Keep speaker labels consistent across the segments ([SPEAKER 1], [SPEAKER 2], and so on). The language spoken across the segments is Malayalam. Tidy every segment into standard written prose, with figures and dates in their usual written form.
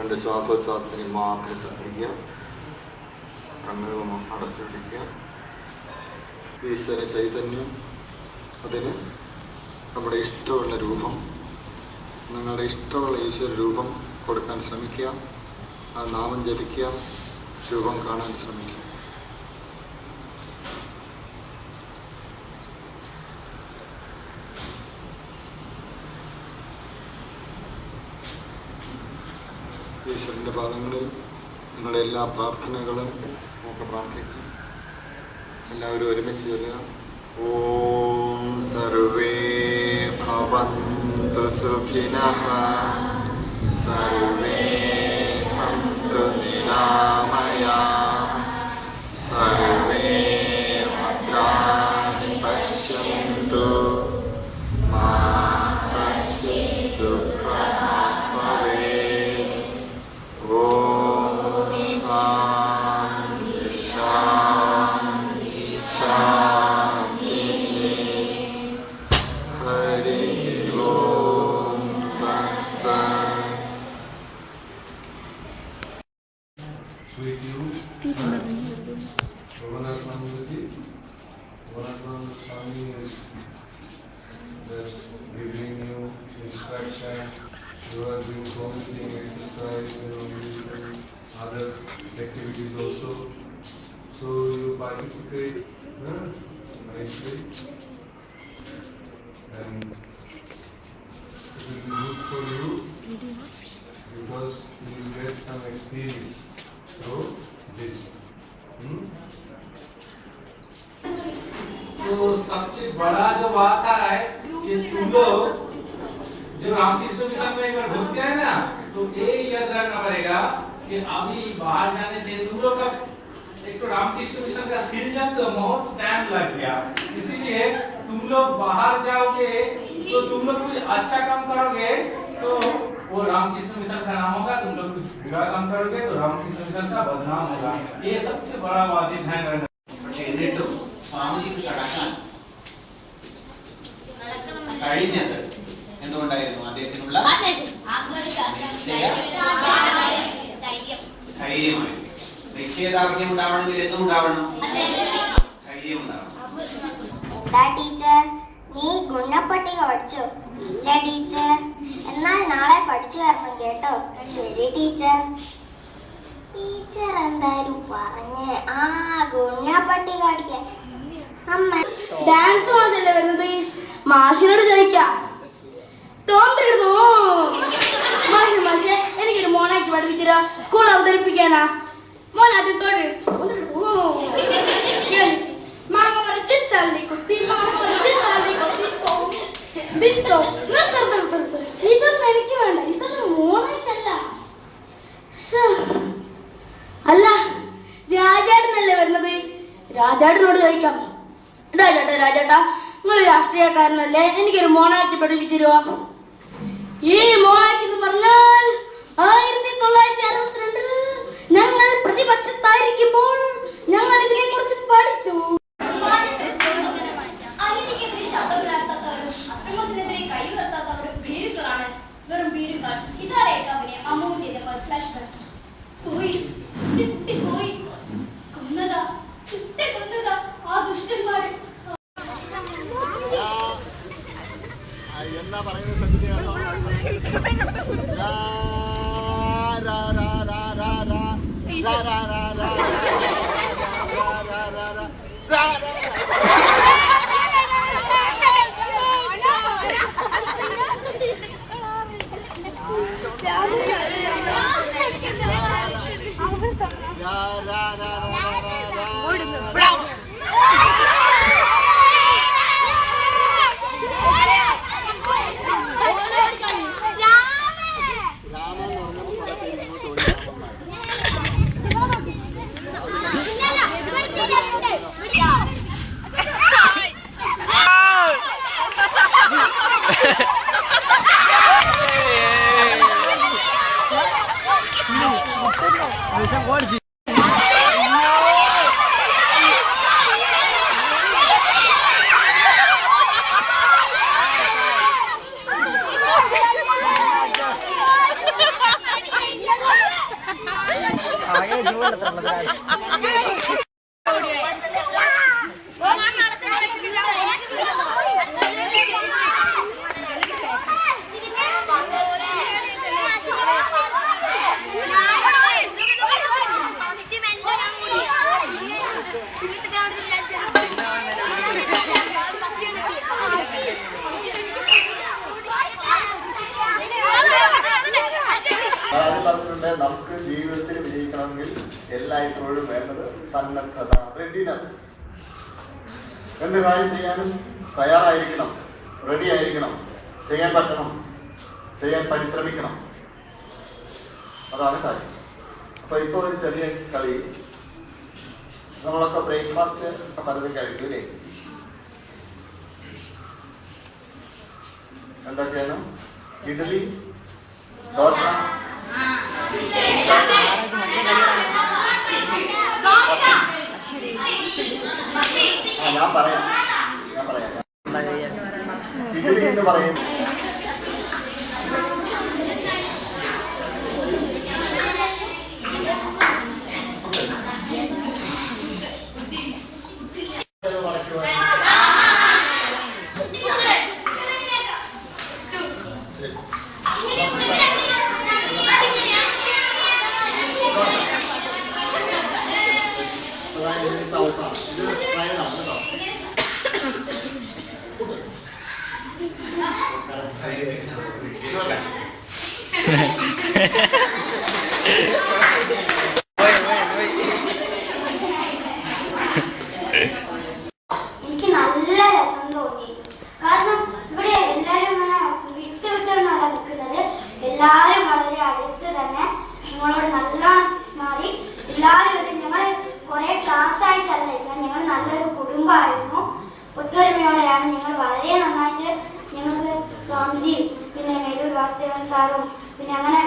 [SPEAKER 1] രണ്ട് ശ്വാസോച്ഛ്വാസത്തിന് മാത്രം ശ്രദ്ധിക്കുക. കണ്ണുകൾ അടച്ചുപിടിക്കുക. ഈശ്വര ചൈതന്യം, അതിന് നമ്മുടെ ഇഷ്ടമുള്ള രൂപം, നിങ്ങളുടെ ഇഷ്ടമുള്ള ഈശ്വര രൂപം കൊടുക്കാൻ ശ്രമിക്കുക. ആ നാമം ജപിക്കുക, രൂപം കാണാൻ ശ്രമിക്കുക. ഈശ്വരൻ്റെ പാദങ്ങളിൽ നിങ്ങളുടെ എല്ലാ പ്രാർത്ഥനകളും നമുക്ക് പ്രാർത്ഥിക്കാം. എല്ലാവരും ഒരുമിച്ച് ചൊല്ലുക. ഓം സർവേ ഭവന്തു സുഖിനഃ സർവേ സന്തു നിരാമയാഃ സർവേ ഭദ്രാണി പശ്യന്തു മാ കശ്ചിത് ദുഃഖഭാഗ് ഭവേത്. ഓം ശാന്തി ശാന്തി ശാന്തി. ഹരി ഓം തത്സത്.
[SPEAKER 2] Swami is just giving you instruction. You are doing vomiting exercise and other activities also. So you participate nicely, and it will be good for you because you will get some experience through this.
[SPEAKER 3] तो सबसे बड़ा जो बात है कि तुम लोग जो रामकृष्ण मिशन में एक बार घुस गए ना, तो ये याद रखना पड़ेगा कि अभी बाहर जाने से तुम लोग का एक तो रामकृष्ण मिशन का सीजन तो बहुत टाइम लग गया, इसीलिए तुम लोग बाहर जाओगे तो तुम लोग कुछ अच्छा काम करोगे तो वो रामकृष्ण मिशन का नाम होगा, तुम लोग कुछ बुरा काम करोगे तो रामकृष्ण मिशन का बदनाम होगा. ये सबसे बड़ा बात है, ध्यान रखना.
[SPEAKER 4] സ്വാമിജിക്ക് കടക്കാൻ കഴിഞ്ഞത് എന്തുകൊണ്ടായിരുന്നു? അദ്ദേഹത്തിനുള്ള ധൈര്യമായി. നിശ്ചയദാർഢ്യം ഉണ്ടാവണമെങ്കിൽ എന്തുണ്ടാവണം? ധൈര്യം ഉണ്ടാവണം.
[SPEAKER 5] എന്താ ടീച്ചർ, നീ ഗുണപ്പട്ടിക പഠിച്ചോ? ഇല്ല ടീച്ചർ. എന്നാൽ നാളെ പഠിച്ചു തരണം കേട്ടോ. ശരി ടീച്ചർ. ടീച്ചർ എന്തായാലും പറഞ്ഞ് ആ ഗുണപ്പട്ടിക പഠിക്കാൻ. അമ്മ
[SPEAKER 6] ഡാൻസ് മാത്രമല്ല വരുന്നത്, മാഷിനോട് ചോദിക്കാം. മാഷെ എനിക്കൊരു മോണാക്കി പഠിപ്പിച്ചോ, സ്കൂൾ അവതരിപ്പിക്കാനാ. മോനാദ്യത്തോട് ഇതൊന്നും എനിക്ക് വേണ്ട, ഇതൊന്നും മോണായിട്ടല്ല. അല്ല, രാജേട്ടനല്ലേ വരുന്നത്, രാജേട്ടനോട് ചോദിക്കാം. രാജേട്ടാ നിങ്ങൾ രാഷ്ട്രീയക്കാരനല്ലേ, എനിക്കൊരു മോണാക്ട് പഠിപ്പിച്ചു തരുമോ? ഈ മോണാക്ട് എന്ന് പറഞ്ഞാൽ 1962 ഞങ്ങൾ പ്രതിപക്ഷത്തായിരിക്കുമ്പോൾ ഞങ്ങൾ ഇതിനെ കുറിച്ച് പഠിച്ചു.
[SPEAKER 5] അനീതിക്കെതിരെ ശബ്ദമുയർത്താത്തവരും അക്രമത്തിനെതിരെ കൈ ഉയർത്താത്തവരും ഭീരുക്കളാണ്, വെറും ഭീരുക്കൾ. ഇതാരേക്കാം അവനെ അമ്മൂട്ടിയുടെ ഫ്ലാഷ്ബാക്ക്. പോയി കുട്ടി പോയി കൊന്നതാ, ചുട്ടി കൊന്നതാ ആ ദുഷ്ടന്മാരെ.
[SPEAKER 1] എന്താ പറയുന്നത്? സത്യമാണ്. നമുക്ക് ജീവിതത്തിൽ വിജയിക്കണമെങ്കിൽ എല്ലായ്പ്പോഴും വേണ്ടത് സന്നദ്ധത, റെഡിനെസ്. എന്ത് കാര്യം ചെയ്യാനും തയ്യാറായിരിക്കണം, റെഡി ആയിരിക്കണം, ചെയ്യാൻ പറ്റണം, ചെയ്യാൻ പരിശ്രമിക്കണം. അതാണ് കാര്യം. അപ്പൊ ഇപ്പൊ ഒരു ചെറിയ കളി. നമ്മളൊക്കെ ബ്രേക്ക്ഫാസ്റ്റ് പലതും കഴിക്കും അല്ലേ? എന്തൊക്കെയാണ്? ഇഡ്ഡലി, ദോശ, ഞാൻ പറയാം ഇഡ്ഡലി എന്ന് പറയും.
[SPEAKER 6] എനിക്ക് നല്ല രസം തോന്നി. കാരണം ഇവിടെ എല്ലാവരും വിട്ട് വിട്ടൊന്നല്ല നിൽക്കുന്നത്. എല്ലാവരും വളരെ അടുത്ത് തന്നെ നിങ്ങളോട് നല്ലോണം മാറി. എല്ലാവരും ഞങ്ങൾ കുറെ ക്ലാസ് ആയിട്ടല്ല, ഞങ്ങൾ നല്ലൊരു കുടുംബമായിരുന്നു. ഒത്തൊരുമയോടെയാണ് ഞങ്ങൾ വളരെ നന്നായിട്ട് ഞങ്ങൾക്ക് സ്വാമിജിയും പിന്നെ മേലൂർ വാസുദേവൻ സാറും പിന്നെ അങ്ങനെ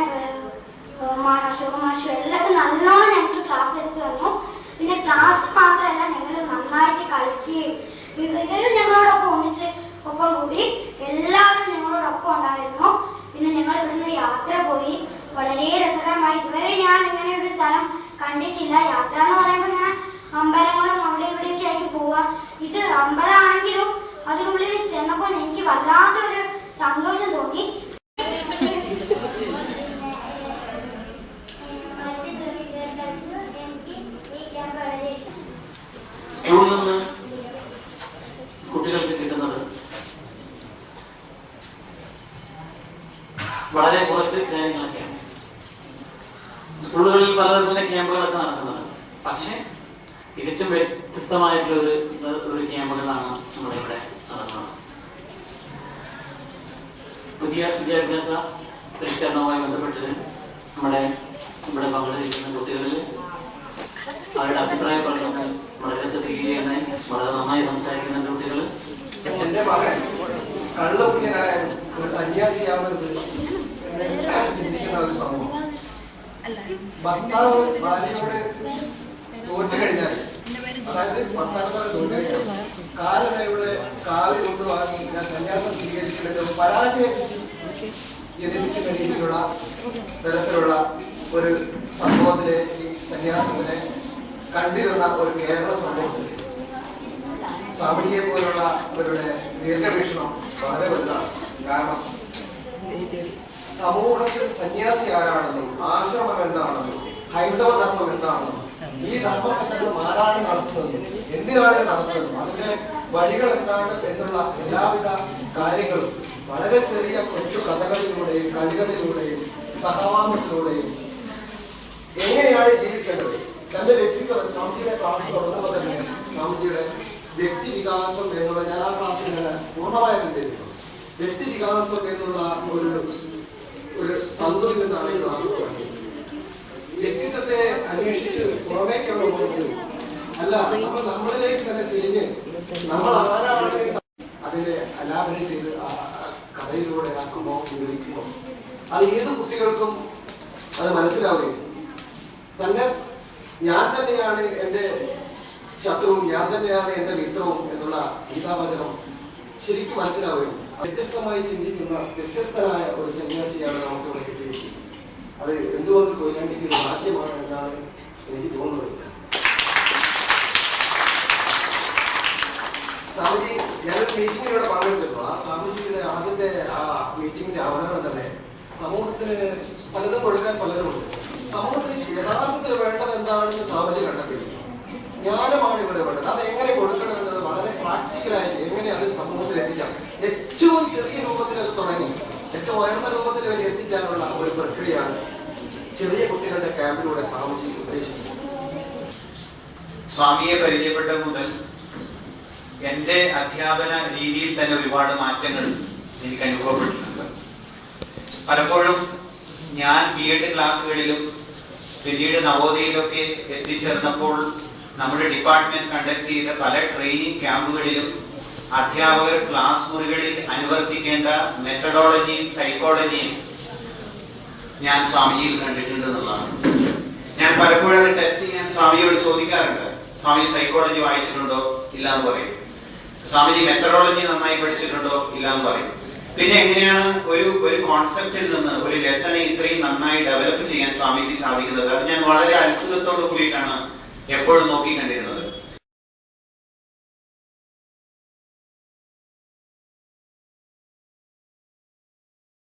[SPEAKER 6] അശോക മാഷും എല്ലാവരും നല്ലോണം ഞങ്ങൾക്ക് ക്ലാസ് എടുത്ത് തന്നു. പിന്നെ ക്ലാസ് മാത്രമല്ല, ഞങ്ങൾ നന്നായിട്ട് കളിക്കുകയും ഇവരും ഞങ്ങളോടൊപ്പം ഒന്നിച്ച് ഒപ്പം കൂടി എല്ലാവരും ഞങ്ങളോടൊപ്പം ഉണ്ടായിരുന്നു. പിന്നെ ഞങ്ങൾ ഇവിടുന്ന് യാത്ര പോയി. വളരെ രസകരമായി. ഇതുവരെ ഞാൻ ഇങ്ങനെ ഒരു സ്ഥലം കണ്ടിട്ടില്ല. യാത്ര എന്ന് പറയുമ്പോൾ ഞാൻ അമ്പലങ്ങളും അവിടെ ഇവിടെയൊക്കെ ആയിട്ട് പോവാ. ഇത് അമ്പലമാണെങ്കിലും അതിനുള്ളിൽ ചെന്നപ്പോൾ എനിക്ക് വല്ലാത്തൊരു സന്തോഷം തോന്നി.
[SPEAKER 7] സ്കൂളിൽ നിന്ന് കുട്ടികൾക്ക് കിട്ടുന്നത് വളരെ കുറച്ച് കാര്യങ്ങളൊക്കെയാണ്. സ്കൂളുകളിൽ പലതരത്തിലെ ക്യാമ്പുകളൊക്കെ നടക്കുന്നത്. പക്ഷെ തികച്ചും വ്യത്യസ്തമായിട്ടുള്ള ഒരു ക്യാമ്പുകളാണ് നമ്മുടെ ഇവിടെ നടക്കുന്നത്. പുതിയ വിദ്യാഭ്യാസ പരിഷ്കരണവുമായി ബന്ധപ്പെട്ട് നമ്മുടെ ഇവിടെ പങ്കെടുക്കുന്ന കുട്ടികളിൽ അവരുടെ അഭിപ്രായ പ്രകടനം വളരെ ശ്രദ്ധിക്കുകയാണ്. വളരെ നന്നായി സംസാരിക്കുന്ന കുട്ടികൾ.
[SPEAKER 2] എന്റെ മകൻ കള്ളുകുഞ്ഞനായ ഒരു സന്യാസിയാവുന്നത് ചിന്തിക്കുന്ന ഒരു സംഭവം. ഭർത്താവ് ഭാര്യയോട് തോറ്റു കഴിഞ്ഞാൽ, അതായത് ഭർത്താവ് തോറ്റു കഴിഞ്ഞാൽ കാലനയുടെ കാല് കൊണ്ടുവാങ്ങി ഞാൻ സന്യാസം സ്വീകരിക്കുന്നത് പരാജയം ജനിപ്പിക്കുന്ന രീതിയിലുള്ള തരത്തിലുള്ള ഒരു സംഭവത്തിലെ ഈ സന്യാസത്തിനെ കണ്ടിരുന്ന ഒരു കേരള സമൂഹത്തിൽ സ്വാമിജിയെ പോലുള്ള അവരുടെ ദീർഘവീക്ഷണം വളരെ വലുതാണ്. കാരണം സമൂഹത്തിൽ സന്യാസി ആരാണെന്നും ആശ്രമം എന്താണെന്നും ഹൈന്ദവ ധർമ്മം എന്താണെന്നും ഈ ധർമ്മം എന്താണ് ആരാണ് നടത്തുന്നതും എന്തിനാണ് നടത്തുന്നതും അതിന്റെ വഴികൾ എന്താണ് എന്നുള്ള എല്ലാവിധ കാര്യങ്ങളും വളരെ ചെറിയ കൊച്ചു കഥകളിലൂടെയും കളികളിലൂടെയും സഹവാസത്തിലൂടെയും എങ്ങനെയാണ് ജീവിക്കേണ്ടത് തന്റെ വ്യക്തിത്വം സ്വാമിജിയുടെ ക്ലാസ് തുടങ്ങുമ്പോൾ തന്നെ സ്വാമിജിയുടെ വ്യക്തി വികാസം എന്നുള്ള ഞാൻ ആ ക്ലാസ്സിൽ ഞാൻ പൂർണ്ണമായും ചെയ്തിരുന്നു. വ്യക്തി വികാസം എന്നുള്ള ഒരു തന്തുവിൽ നിന്നാണ് ഈ ക്ലാസ് തുടങ്ങിയത്. വ്യക്തിത്വത്തെ അന്വേഷിച്ച് പുറമേക്കുള്ള പോകുന്നു അല്ല, നമ്മൾ നമ്മളിലേക്ക് തന്നെ തിരിഞ്ഞ് നമ്മൾ ആരാണ് അതിനെ അലാപനം ചെയ്ത് ആ കഥയിലൂടെ ആ സംഭവം വിവരിക്കുമ്പോൾ അത് ഏത് കുട്ടികൾക്കും അത് മനസ്സിലാവുകയും തന്നെ ഞാൻ തന്നെയാണ് എൻ്റെ ശത്രുവും ഞാൻ തന്നെയാണ് എൻ്റെ മിത്രവും എന്നുള്ള ഗീതാവചനം ശരിക്കും മനസ്സിലാവുകയും വ്യത്യസ്തമായി ചിന്തിക്കുന്ന വ്യത്യസ്തനായ ഒരു സന്യാസിയാണ് നമുക്കിവിടെ കിട്ടിയിരിക്കുന്നത്. അത് എന്തുകൊണ്ട് കൊയിലാണ്ടിക്ക് ഒരു ഭാഗ്യമാണ് എന്നാണ് എനിക്ക് തോന്നുന്നില്ല. സ്വാമിജി, ഞാനൊരു മീറ്റിങ്ങിലൂടെ പങ്കെടുത്തിരുന്നു. ആ സ്വാമിജിയുടെ ആദ്യത്തെ ആ മീറ്റിങ്ങിന്റെ അവതരണം തന്നെ സമൂഹത്തിന് പലതും കൊടുക്കാൻ പലരുമുണ്ട്. സമൂഹത്തിന് യഥാർത്ഥത്തിൽ വേണ്ടത് എന്താണെന്ന് സ്വാമിജി കണ്ടെത്തിയിരുന്നു. ജ്ഞാനമാണ് ഇവിടെ വേണ്ടത്. അത് എങ്ങനെ കൊടുക്കണമെന്നത് വളരെ പ്രാക്ടിക്കലായി എങ്ങനെ അത് സമൂഹത്തിൽ എത്തിക്കാം, ഏറ്റവും ചെറിയ രൂപത്തിൽ അത് തുടങ്ങി ഏറ്റവും ഉയർന്ന രൂപത്തിൽ വരെ എത്തിക്കാനുള്ള ഒരു പ്രക്രിയയാണ് ചെറിയ കുട്ടികളുടെ ക്യാമ്പിലൂടെ സ്വാമിജി ഉദ്ദേശിക്കുന്നത്.
[SPEAKER 4] സ്വാമിയെ പരിചയപ്പെട്ട മുതൽ എൻ്റെ അധ്യാപന രീതിയിൽ തന്നെ ഒരുപാട് മാറ്റങ്ങൾ എനിക്ക് അനുഭവപ്പെട്ടിട്ടുണ്ട്. പലപ്പോഴും ഞാൻ B.Ed ക്ലാസ്സുകളിലും പിന്നീട് നവോദയയിലൊക്കെ എത്തിച്ചേർന്നപ്പോൾ നമ്മുടെ ഡിപ്പാർട്ട്മെന്റ് കണ്ടക്ട് ചെയ്ത പല ട്രെയിനിങ് ക്യാമ്പുകളിലും അധ്യാപകർ ക്ലാസ് മുറികളിൽ അനുവർത്തിക്കേണ്ട മെത്തഡോളജിയും സൈക്കോളജിയും ഞാൻ സ്വാമിജിയിൽ കണ്ടിട്ടുണ്ടെന്നുള്ളതാണ്. ഞാൻ പലപ്പോഴും അത് ടെസ്റ്റ് ചെയ്യാൻ സ്വാമിയോട് ചോദിക്കാറുണ്ട്. സ്വാമി സൈക്കോളജി വായിച്ചിട്ടുണ്ടോ? ഇല്ല എന്ന് പറയും. സ്വാമിജി മെത്തഡോളജി നന്നായി പഠിച്ചിട്ടുണ്ടോ? ഇല്ല എന്ന് പറയും. പിന്നെ എങ്ങനെയാണ് ഒരു കോൺസെപ്റ്റിൽ നിന്ന് ഒരു ലെസണെ ഇത്രയും നന്നായി ഡെവലപ്പ് ചെയ്യാൻ സ്വാമിക്ക് സാധിക്കുന്നത്? അത് ഞാൻ വളരെ അത്ഭുതത്തോടു കൂടിയിട്ടാണ് എപ്പോഴും നോക്കി കണ്ടിരുന്നത്.